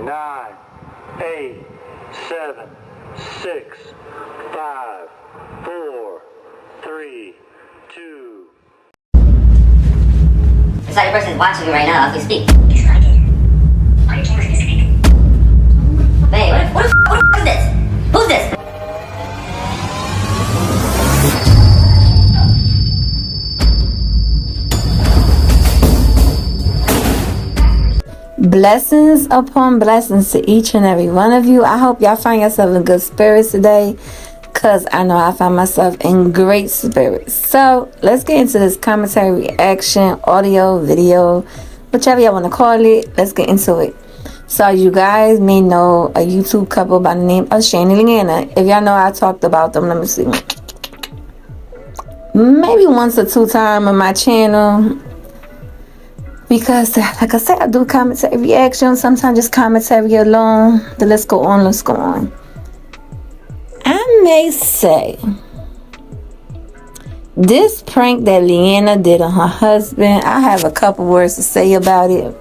9, 8, 7, 6, 5, 4, 3, 2. It's like the person is watching you right now as we speak. Hey, what the is this? Who's this? Blessings upon blessings to each and every one of you. I hope y'all find yourself in good spirits today, because I know I find myself in great spirits. So let's get into this commentary, reaction, audio, video, whichever y'all want to call it. Let's get into it. So you guys may know a YouTube couple by the name of Shane Liana. If y'all know, I talked about them. Let me see, maybe once or two times on my channel. Because, like I said, I do commentary reaction. Sometimes just commentary alone. The let's go on. I may say, this prank that Liana did on her husband, I have a couple words to say about it.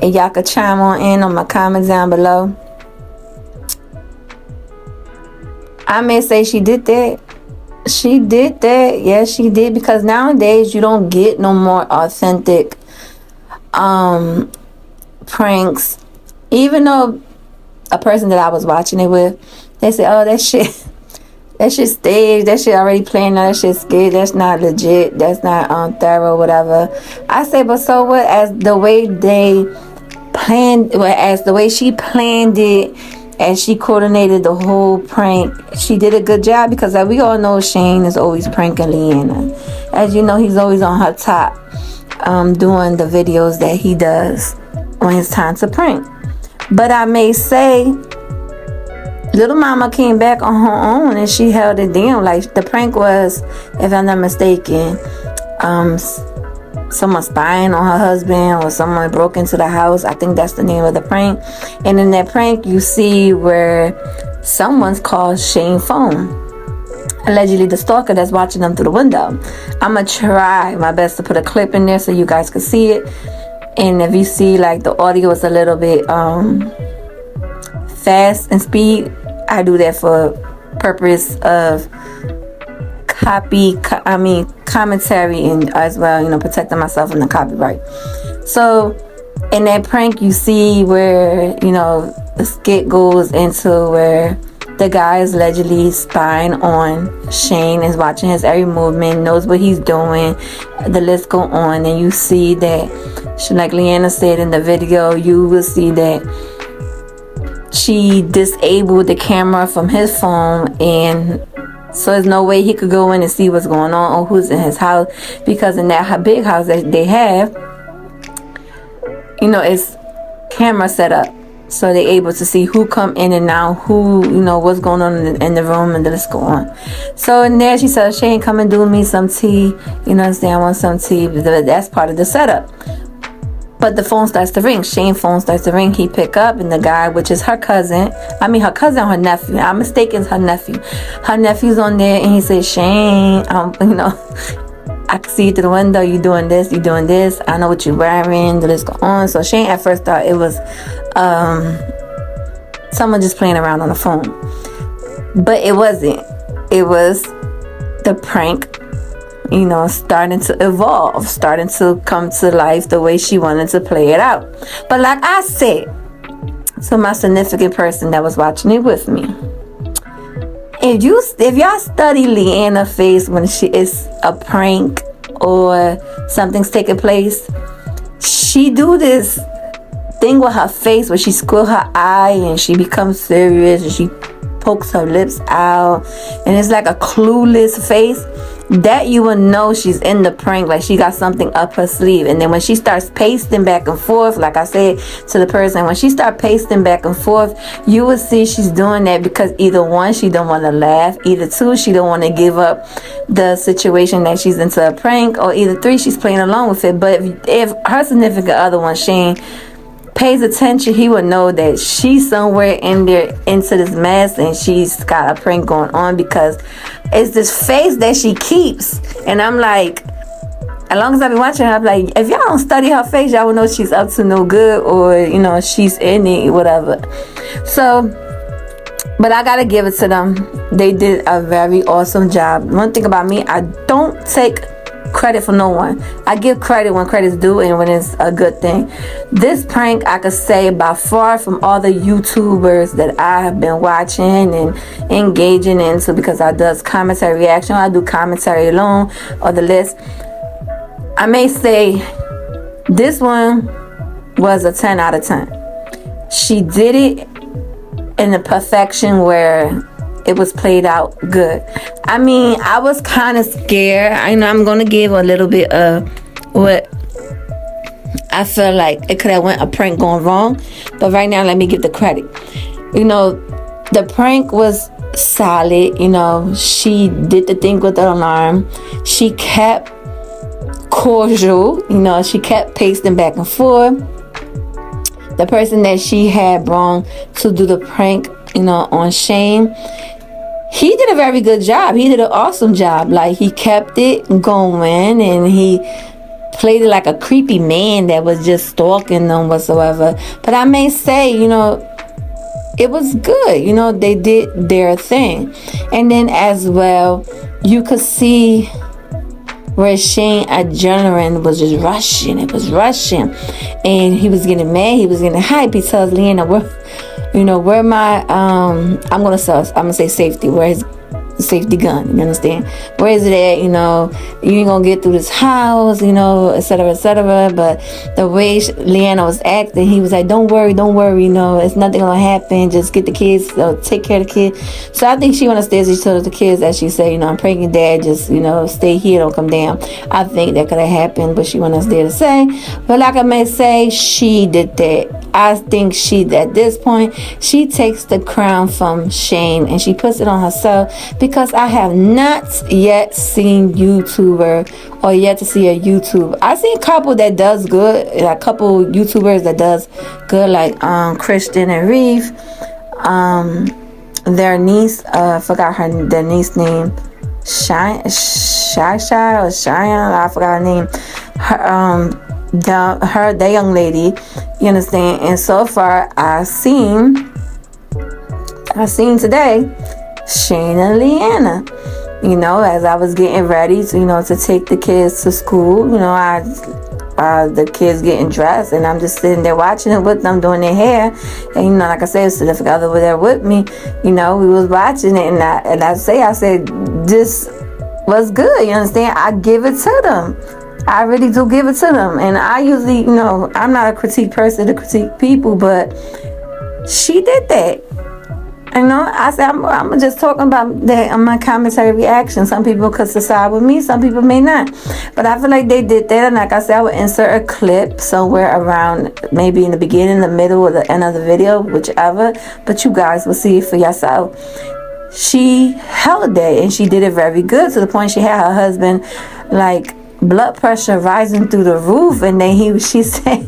And y'all could chime on my comments down below. I may say she did that. She did that. Yes, she did. Because nowadays you don't get no more authentic pranks. Even though a person that I was watching it with, they say, oh, that shit staged. That shit already playing. That shit scared. That's not legit. That's not thorough, whatever. I say, but so what? As the way they planned, as the way she planned it, and she coordinated the whole prank, she did a good job, because we all know Shane is always pranking Liana. As you know, he's always on her top, doing the videos that he does when it's time to prank. But I may say, little mama came back on her own and she held it down. Like, the prank was, if I'm not mistaken, someone spying on her husband, or someone broke into the house. I think that's the name of the prank. And in that prank, you see where someone's called Shane's phone, allegedly the stalker that's watching them through the window. I'm gonna try my best to put a clip in there so you guys can see it. And if you see like the audio is a little bit fast in speed, I do that for purpose of commentary, and as well, protecting myself from the copyright. So in that prank, you see where, the skit goes into where the guy is allegedly spying on Shane, is watching his every movement, knows what he's doing, the list go on. And you see that, like Liana said in the video, you will see that she disabled the camera from his phone, and so there's no way he could go in and see what's going on or who's in his house, because in that big house that they have, it's camera set up, so they're able to see who come in and out, who, what's going on in the room, and let's go on. So in there, she said, Shane, come and do me some tea. I want some tea. That's part of the setup. But the phone starts to ring. Shane's phone starts to ring. He pick up, and the guy, which is her cousin, or her nephew. I'm mistaken, it's her nephew. Her nephew's on there, and he says, Shane, I can see you through the window. You doing this, you doing this. I know what you're wearing. The list go on. So Shane at first thought it was someone just playing around on the phone. But it wasn't. It was the prank, starting to evolve, starting to come to life the way she wanted to play it out. But like I said to my significant person that was watching it with me, if y'all study Liana's face when she is a prank or something's taking place, she do this thing with her face where she squirt her eye and she becomes serious and she pokes her lips out, and it's like a clueless face. That you will know she's in the prank, like she got something up her sleeve. And then when she starts pacing back and forth, like I said to the person, when she starts pacing back and forth, you will see she's doing that because either one, she don't want to laugh, either two, she don't want to give up the situation that she's into a prank, or either three, she's playing along with it. But if her significant other one, Shane, pays attention, he would know that she's somewhere in there into this mess, and she's got a prank going on, because it's this face that she keeps. And I'm like, as long as I've been watching her, I'm like, if y'all don't study her face, y'all will know she's up to no good, or, you know, she's in it, whatever. So, but I gotta give it to them. They did a very awesome job. One thing about me, I don't take credit for no one. I give credit when credit's due and when it's a good thing. This prank, I could say, by far from all the YouTubers that I have been watching and engaging into, because I does commentary reaction, I do commentary alone, or the list, I may say this one was a 10 out of 10. She did it in the perfection where it was played out good. I mean, I was kind of scared. I know I'm gonna give a little bit of what I feel like it could have went a prank going wrong, but right now let me give the credit. You know, the prank was solid. You know, she did the thing with the alarm. She kept cordial. You know, she kept pasting back and forth. The person that she had brought to do the prank, you know, on Shane, he did a very good job. He did an awesome job. Like, he kept it going, and he played it like a creepy man that was just stalking them whatsoever. But I may say, you know, it was good. You know, they did their thing. And then as well, you could see where Shane adrenaline was just rushing. It was rushing. And he was getting mad. He was getting hype. He tells Liana, where my, I'm going to say safety. Where his safety gun, you understand? Where is it at? You know, you ain't gonna get through this house, you know, etc., etc. But the way Liana was acting, he was like, don't worry, you know, it's nothing gonna happen, just get the kids, take care of the kids. So I think she went upstairs and she told the kids, as she said, you know, I'm pranking dad, just, you know, stay here, don't come down. I think that could have happened, but she went upstairs to say. But like I may say, she did that. I think at this point, she takes the crown from Shane and she puts it on herself, because I have not yet seen YouTuber or yet to see a YouTube. I see a couple that does good, a couple YouTubers that does good, like Christian and Reeve. Their niece, forgot their niece name, Shine, I forgot her name. The young lady, you understand? And so far, I seen today Shane Liana. You know, as I was getting ready to, you know, to take the kids to school, you know, the kids getting dressed, and I'm just sitting there watching it with them doing their hair. And, you know, like I said, a significant other over there with me, you know, we was watching it, and I said, this was good, you understand? I give it to them. I really do give it to them. And I usually, you know, I'm not a critique person to critique people, but she did that. You know, I said, I'm just talking about that on my commentary reaction. Some people could decide with me, some people may not. But I feel like they did that. And like I said, I would insert a clip somewhere around, maybe in the beginning, the middle, or the end of the video, whichever. But you guys will see it for yourself. She held that, and she did it very good, to the point she had her husband, like, blood pressure rising through the roof. And then she said,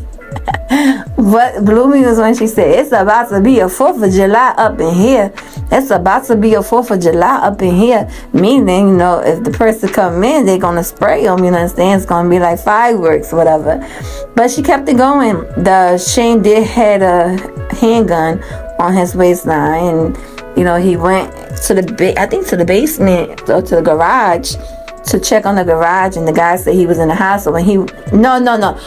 what blew me was when she said, it's about to be a 4th of July up in here. It's about to be a 4th of July up in here. Meaning, you know, if the person come in, they're going to spray them, you understand? It's going to be like fireworks, whatever. But she kept it going. Shane did had a handgun on his waistline. And, you know, he went to the basement, or to the garage, to check on the garage. And the guy said he was in the house. So when no.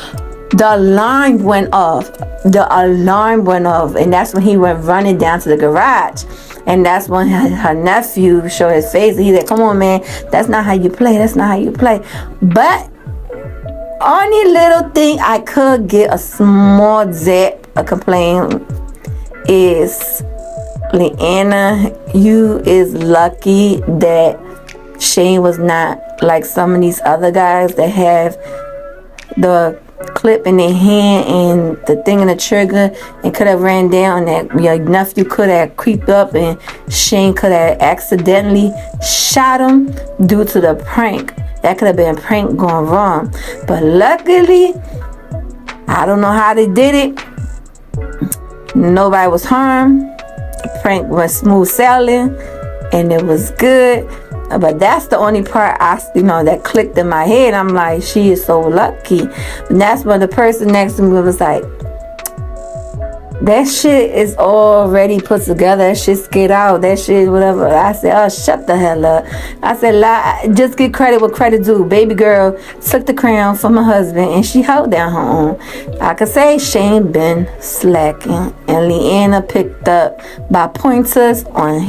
The alarm went off. And that's when he went running down to the garage. And that's when her nephew showed his face. And he said, come on, man, that's not how you play. But only little thing I could get a small a complaint is, Liana, you is lucky that Shane was not like some of these other guys that have the clip in their hand and the thing in the trigger, and could have ran down. That your nephew could have creeped up, and Shane could have accidentally shot him due to the prank. That could have been a prank going wrong. But luckily, I don't know how they did it. Nobody was harmed. The prank was smooth sailing, and it was good. But that's the only part that clicked in my head. I'm like, she is so lucky. And that's when the person next to me was like, that shit is already put together. That shit skid out. That shit, whatever. I said, oh, shut the hell up. I said, just get credit what credit due. Baby girl took the crown from her husband and she held down her own. I could say Shane been slacking and Liana picked up by pointers on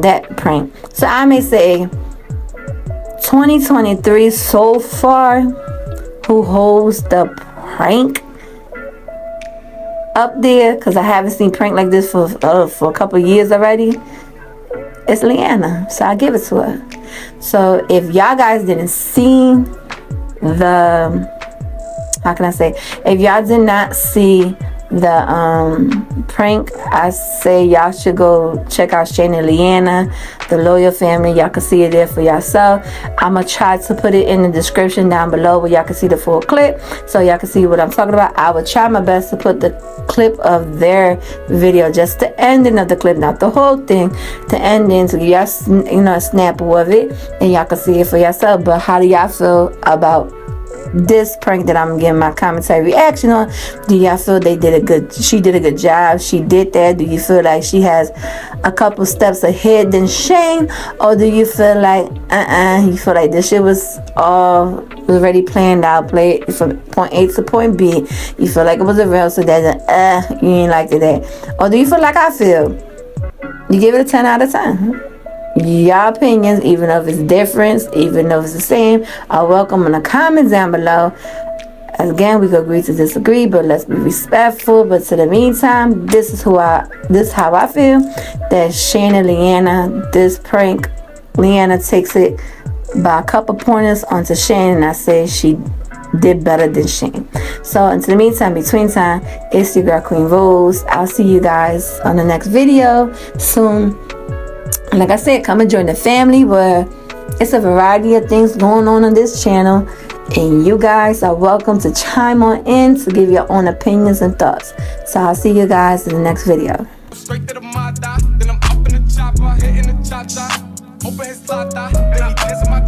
that prank. So I may say 2023 so far, who holds the prank up there, because I haven't seen prank like this for a couple of years already, it's Liana. So I give it to her. So if y'all guys didn't see if y'all did not see the prank, I say y'all should go check out Shane and Liana, the Loyal Family. Y'all can see it there for yourself. I'm gonna try to put it in the description down below where y'all can see the full clip, so y'all can see what I'm talking about. I will try my best to put the clip of their video, just the ending of the clip, not the whole thing, the ending, to give y'all a sample of it and y'all can see it for yourself. But how do y'all feel about this prank that I'm giving my commentary reaction on? Do y'all feel she did a good job? She did that? Do you feel like she has a couple steps ahead than Shane? Or do you feel like you feel like this shit was already planned out, played from point A to point B? You feel like it was a real, so that you ain't like that? Or do you feel like I feel? You give it a 10 out of 10. Y'all opinions, even if it's different, even if it's the same, are welcome in the comments down below. Again, we could agree to disagree, but let's be respectful. But to the meantime, this is how I feel that Shane and Liana, this prank, Liana takes it by a couple pointers onto Shane, and I say she did better than Shane. So until the meantime, between time, it's your girl Queen Rose. I'll see you guys on the next video soon. Like I said, come and join the family where it's a variety of things going on this channel, and you guys are welcome to chime on in to give your own opinions and thoughts. So I'll see you guys in the next video. Straight to the mother, then I'm up in the chopper, hitting the cha-cha, open his slot, then he dancing my